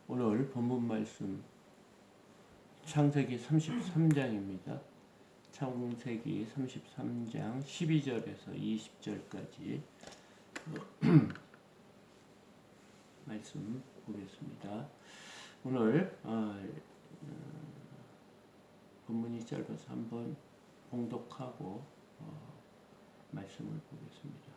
오늘 본문 말씀 창세기 33장입니다. 창세기 33장 12절에서 20절까지 말씀 보겠습니다. 오늘 본문이 짧아서 한번 봉독하고 말씀을 보겠습니다.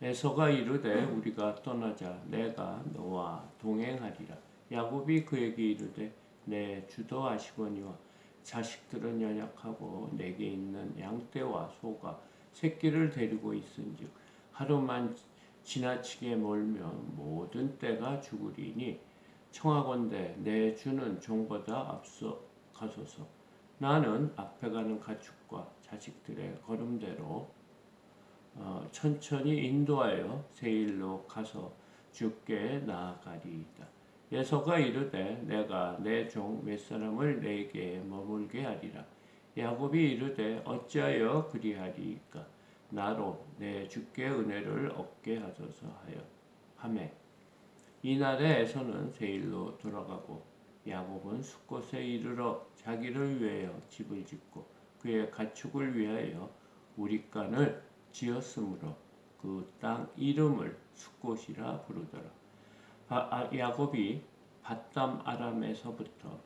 에서가 이르되 우리가 떠나자 내가 너와 동행하리라. 야곱이 그에게 이르되 내 주도하시거니와 자식들은 연약하고 내게 있는 양떼와 소가 새끼를 데리고 있은즉 하루만 지나치게 멀면 모든 떼가 죽으리니 청하건대 내 주는 종보다 앞서 가소서. 나는 앞에 가는 가축과 자식들의 걸음대로 천천히 인도하여 세일로 가서 주께 나아가리이다. 에서가 이르되 내가 내 종 몇 사람을 내게 머물게 하리라. 야곱이 이르되 어찌하여 그리하리이까. 나로 내 주께 은혜를 얻게 하소서 하여 하매 이날에 에서는 세일로 돌아가고 야곱은 숫곳에 이르러 자기를 위하여 집을 짓고 그의 가축을 위하여 우릿간을 지었으므로 그 땅 이름을 숫곳이라 부르더라. 야곱이 밧담 아람에서부터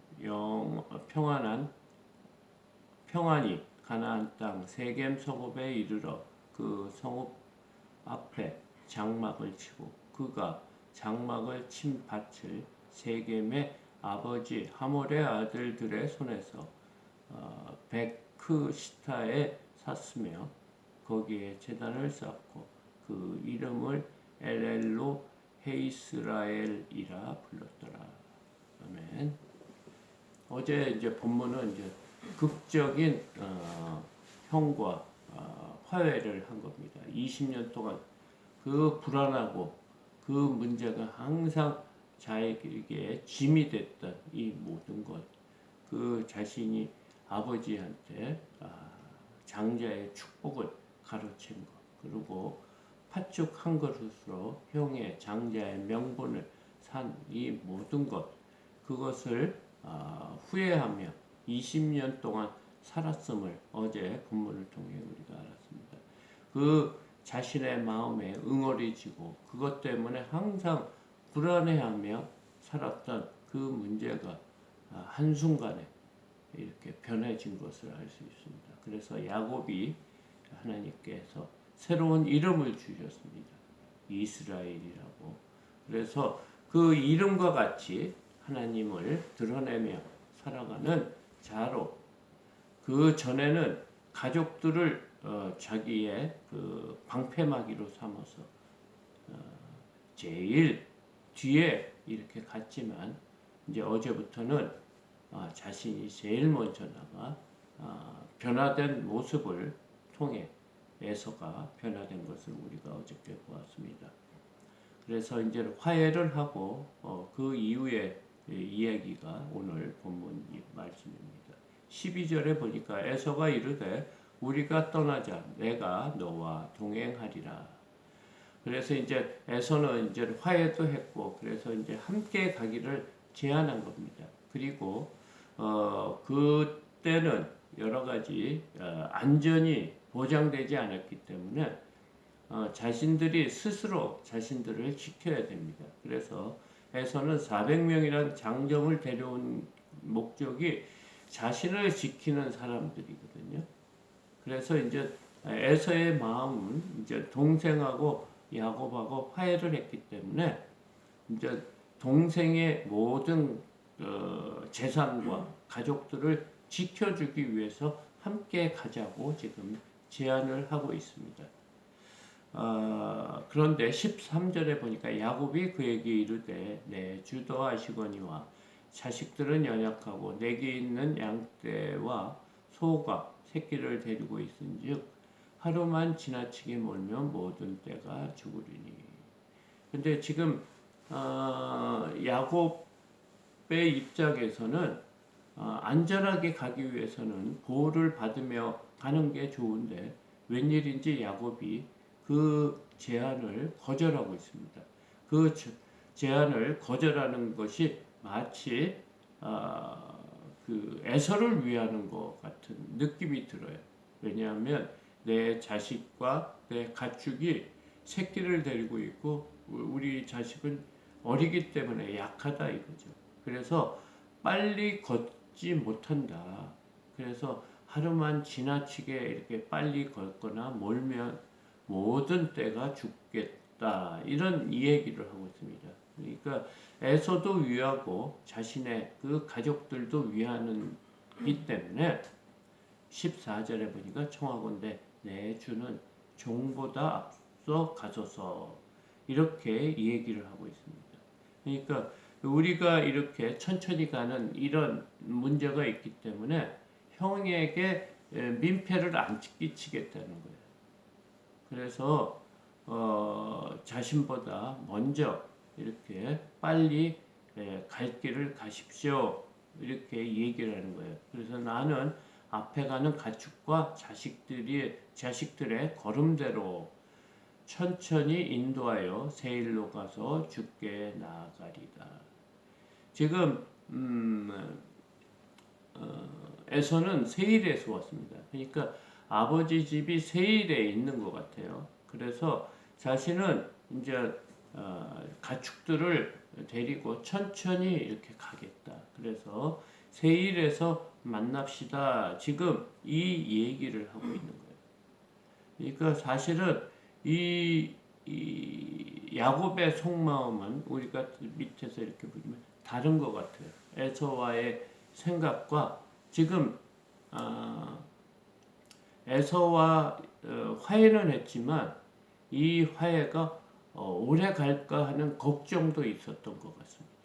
평안히 가나안 땅 세겜 서곱에 이르러 그 성읍 앞에 장막을 치고 그가 장막을 친 밭을 세겜의 아버지 하몰의 아들들의 손에서 베크시타에 샀으며 거기에 제단을 쌓고 그 이름을 엘엘로 헤이스라엘이라 불렀더라. 아멘. 어제 이제 본문은 이제 극적인 형과 화해를 한 겁니다. 20년 동안 그 불안하고 그 문제가 항상 자에게 짐이 됐던 이 모든 것, 그 자신이 아버지한테 장자의 축복을 가르친 것, 그리고 팥죽 한 그릇으로 형의 장자의 명분을 산 이 모든 것, 그것을 후회하며 20년 동안 살았음을 어제 본문을 통해 우리가 알았습니다. 그 자신의 마음에 응어리지고 그것 때문에 항상 불안해하며 살았던 그 문제가 한순간에 이렇게 변해진 것을 알 수 있습니다. 그래서 야곱이 하나님께서 새로운 이름을 주셨습니다. 이스라엘이라고. 그래서 그 이름과 같이 하나님을 드러내며 살아가는 자로, 그 전에는 가족들을 자기의 그 방패막이로 삼아서 제일 뒤에 이렇게 갔지만 이제 어제부터는 자신이 제일 먼저 나가 변화된 모습을 통해 에서가 변화된 것을 우리가 어저께 보았습니다. 그래서 이제 화해를 하고 그 이후에 이야기가 오늘 본문 말씀입니다. 12절에 보니까 에서가 이르되 우리가 떠나자 내가 너와 동행하리라. 그래서 이제 에서는 이제 화해도 했고 그래서 이제 함께 가기를 제안한 겁니다. 그리고 그때는 여러 가지 안전이 보장되지 않았기 때문에 자신들이 스스로 자신들을 지켜야 됩니다. 그래서 에서는 400명이라는 장정을 데려온 목적이 자신을 지키는 사람들이거든요. 그래서 이제 에서의 마음은 이제 동생하고 야곱하고 화해를 했기 때문에 이제 동생의 모든 재산과 가족들을 지켜주기 위해서 함께 가자고 지금 제안을 하고 있습니다. 그런데 13절에 보니까 야곱이 그에게 이르되 내 주도하시거니와 자식들은 연약하고 내게 있는 양떼와 소가 새끼를 데리고 있은즉 하루만 지나치게 멀면 모든 떼가 죽으리니. 근데 지금 야곱의 입장에서는 안전하게 가기 위해서는 보호를 받으며 가는 게 좋은데 웬일인지 야곱이 그 제안을 거절하고 있습니다. 그 제안을 거절하는 것이 마치 그 에서를 위하는 것 같은 느낌이 들어요. 왜냐하면 내 자식과 내 가축이 새끼를 데리고 있고 우리 자식은 어리기 때문에 약하다 이거죠. 그래서 빨리 걷지 못한다. 그래서 하루만 지나치게 이렇게 빨리 걷거나 몰면 모든 때가 죽겠다. 이런 얘기를 하고 있습니다. 그러니까 에서도 위하고 자신의 그 가족들도 위하는 이 때문에 14절에 보니까 청하건대 내 주는 종보다 앞서 가소서 이렇게 얘기를 하고 있습니다. 그러니까 우리가 이렇게 천천히 가는 이런 문제가 있기 때문에 형에게 민폐를 안 끼치겠다는 거예요. 그래서 자신보다 먼저 이렇게 빨리 갈 길을 가십시오. 이렇게 얘기를 하는 거예요. 그래서 나는 앞에 가는 가축과 자식들의 걸음대로 천천히 인도하여 세일로 가서 주께 나아가리다. 지금 에서는 세일에서 왔습니다. 그러니까 아버지 집이 세일에 있는 것 같아요. 그래서 자신은 이제 가축들을 데리고 천천히 이렇게 가겠다. 그래서 세일에서 만납시다. 지금 이 얘기를 하고 있는 거예요. 그러니까 사실은 이 야곱의 속마음은 우리가 밑에서 이렇게 보면 다른 것 같아요. 에서와의 생각과 지금 에서와 화해는 했지만 이 화해가 오래 갈까 하는 걱정도 있었던 것 같습니다.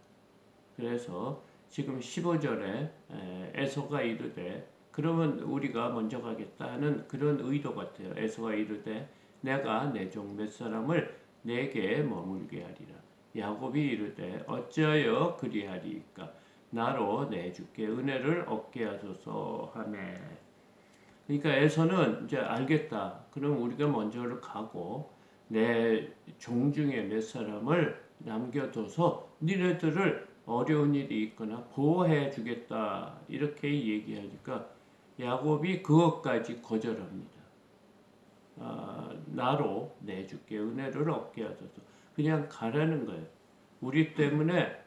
그래서 지금 15절에 에서가 이르되 그러면 우리가 먼저 가겠다 하는 그런 의도 같아요. 에서가 이르되 내가 내 종 몇 사람을 내게 머물게 하리라. 야곱이 이르되 어찌하여 그리하리이까 나로 내 주께 은혜를 얻게 하소서 하매. 그러니까 에서는 이제 알겠다. 그럼 우리가 먼저 가고 내 종 중에 몇 사람을 남겨둬서 니네들을 어려운 일이 있거나 보호해 주겠다. 이렇게 얘기하니까 야곱이 그것까지 거절합니다. 나로 내 주께 은혜를 얻게 하소서. 그냥 가라는 거예요. 우리 때문에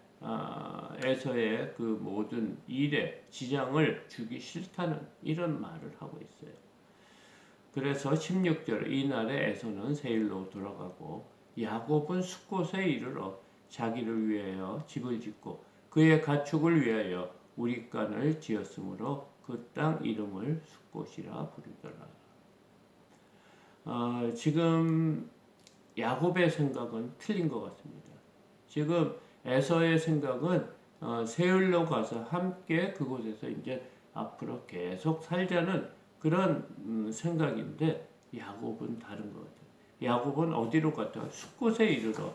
에서의 그 모든 일에 지장을 주기 싫다는 이런 말을 하고 있어요. 그래서 16절 이날에 에서는 세일로 돌아가고 야곱은 숫곳에 이르러 자기를 위하여 집을 짓고 그의 가축을 위하여 우리간을 지었으므로 그 땅 이름을 숫곳이라 부르더라. 지금 야곱의 생각은 틀린 것 같습니다. 지금 에서의 생각은 세일로 가서 함께 그곳에서 이제 앞으로 계속 살자는 그런 생각인데 야곱은 다른 것 같아요. 야곱은 어디로 갔다가 숫곳에 이르러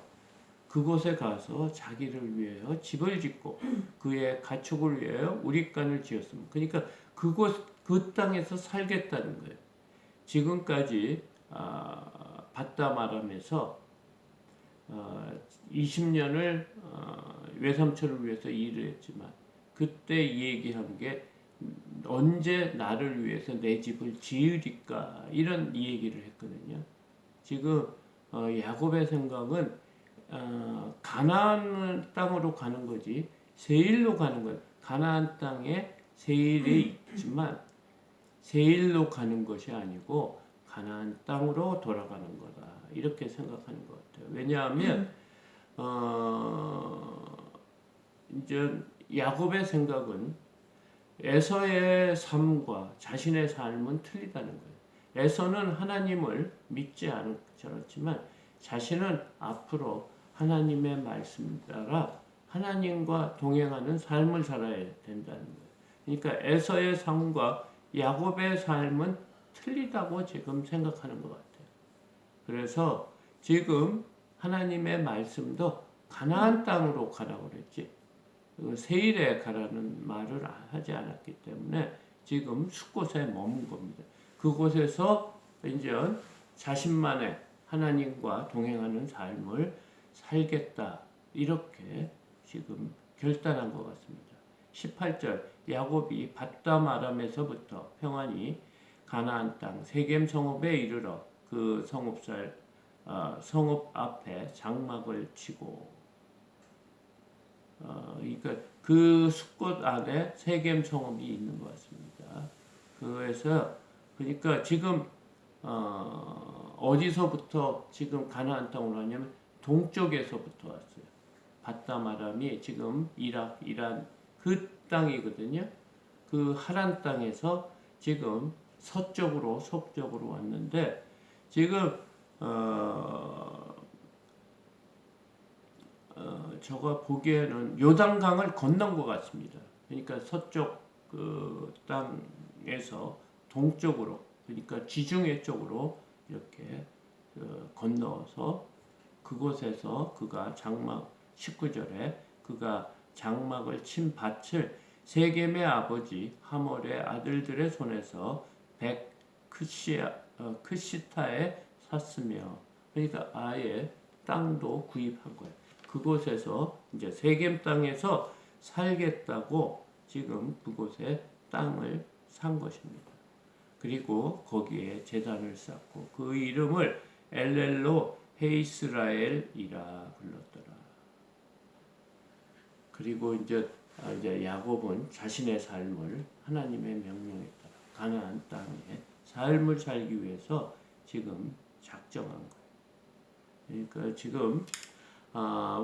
그곳에 가서 자기를 위하여 집을 짓고 그의 가축을 위하여 우리간을 지었습니다. 그러니까 그 땅에서 살겠다는 거예요. 지금까지 받다 말하면서 20년을 외삼촌을 위해서 일을 했지만 그때 얘기한 게 언제 나를 위해서 내 집을 지으리까 이런 얘기를 했거든요. 지금 야곱의 생각은 가나안 땅으로 가는 거지 세일로 가는 건 가나안 땅에 세일이 있지만 세일로 가는 것이 아니고 가나안 땅으로 돌아가는 거다 이렇게 생각하는 것 같아요. 왜냐하면 이제 야곱의 생각은 에서의 삶과 자신의 삶은 틀리다는 거예요. 에서는 하나님을 믿지 않았지만 자신은 앞으로 하나님의 말씀 따라 하나님과 동행하는 삶을 살아야 된다는 거예요. 그러니까 에서의 삶과 야곱의 삶은 틀리다고 지금 생각하는 것 같아요. 그래서 지금 하나님의 말씀도 가나안 땅으로 가라고 그랬지 세일에 가라는 말을 하지 않았기 때문에 지금 숫곳에 머문 겁니다. 그곳에서 이제 자신만의 하나님과 동행하는 삶을 살겠다 이렇게 지금 결단한 것 같습니다. 18절 야곱이 밧담 아람에서부터 평안히 가나안 땅 세겜 성읍에 이르러 그 성읍 앞에 장막을 치고 그러니까 그 숲곳 안에 세겜 성읍이 있는 것 같습니다. 그래서 그러니까 지금 어디서부터 지금 가나안 땅으로 왔냐면 동쪽에서부터 왔어요. 밧담 아람이 지금 이란 그 땅이거든요. 그 하란 땅에서 지금 서쪽으로 왔는데 지금 제가 보기에는 요단강을 건넌 것 같습니다. 그러니까 서쪽 그 땅에서 동쪽으로 그러니까 지중해 쪽으로 이렇게 건너서 그곳에서 그가 장막 19절에 그가 장막을 친 밭을 세겜의 아버지 하몰의 아들들의 손에서 크시타에 샀으며 그러니까 아예 땅도 구입한 거예요. 그곳에서 이제 세겜 땅에서 살겠다고 지금 그곳에 땅을 산 것입니다. 그리고 거기에 제단을 쌓고 그 이름을 엘렐로 헤이스라엘이라 불렀더라. 그리고 이제 야곱은 자신의 삶을 하나님의 명령에 따라 가나안 땅에 삶을 살기 위해서 지금 작정한 거예요. 그러니까 지금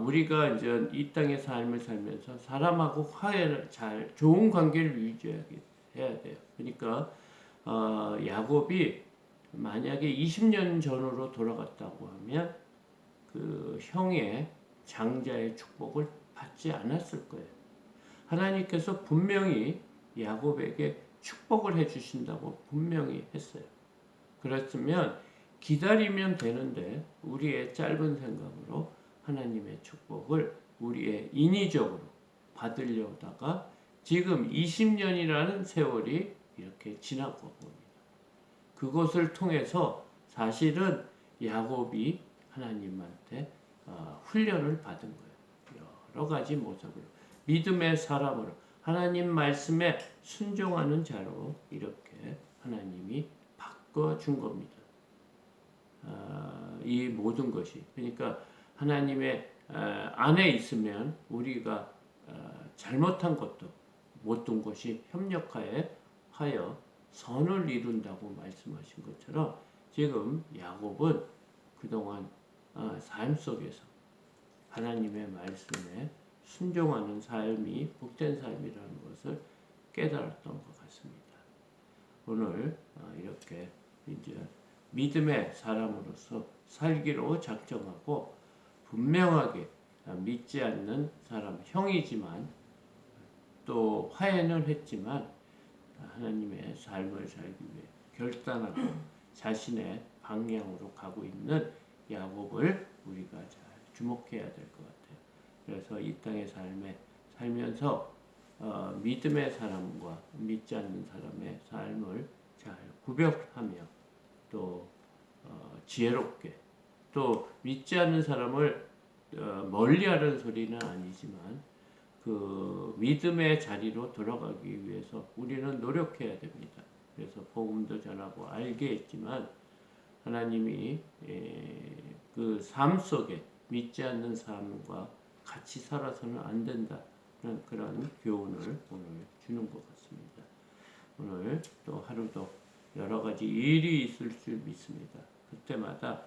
우리가 이제 이 땅의 삶을 살면서 사람하고 화해를 좋은 관계를 유지해야 돼요. 그러니까 야곱이 만약에 20년 전으로 돌아갔다고 하면 그 형의 장자의 축복을 받지 않았을 거예요. 하나님께서 분명히 야곱에게 축복을 해주신다고 분명히 했어요. 그랬으면 기다리면 되는데 우리의 짧은 생각으로 하나님의 축복을 우리의 인위적으로 받으려다가 지금 20년이라는 세월이 이렇게 지나고 봅니다. 그것을 통해서 사실은 야곱이 하나님한테 훈련을 받은 거예요. 여러 가지 모습으로 믿음의 사람으로 하나님 말씀에 순종하는 자로 이렇게 하나님이 바꿔준 겁니다. 이 모든 것이 그러니까 하나님의 안에 있으면 우리가 잘못한 것도 못된 것이 협력하여 선을 이룬다고 말씀하신 것처럼 지금 야곱은 그동안 삶 속에서 하나님의 말씀에 순종하는 삶이 복된 삶이라는 것을 깨달았던 것 같습니다. 오늘 이렇게 이제 믿음의 사람으로서 살기로 작정하고 분명하게 믿지 않는 사람, 형이지만 또 화해는 했지만 하나님의 삶을 살기 위해 결단하고 자신의 방향으로 가고 있는 야곱을 우리가 잘 주목해야 될 것 같아요. 그래서 이 땅의 삶에 살면서 믿음의 사람과 믿지 않는 사람의 삶을 잘 구별하며 또 지혜롭게 또 믿지 않는 사람을 멀리하는 소리는 아니지만 그 믿음의 자리로 돌아가기 위해서 우리는 노력해야 됩니다. 그래서 복음도 전하고 알게 했지만 하나님이 그 삶 속에 믿지 않는 삶과 같이 살아서는 안 된다는 그런 교훈을 오늘 주는 것 같습니다. 오늘 또 하루도 여러 가지 일이 있을 줄 믿습니다. 그때마다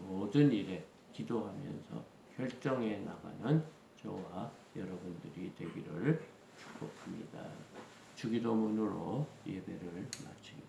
모든 일에 기도하면서 결정해 나가는 저와 여러분들이 되기를 축복합니다. 주기도문으로 예배를 마치겠습니다.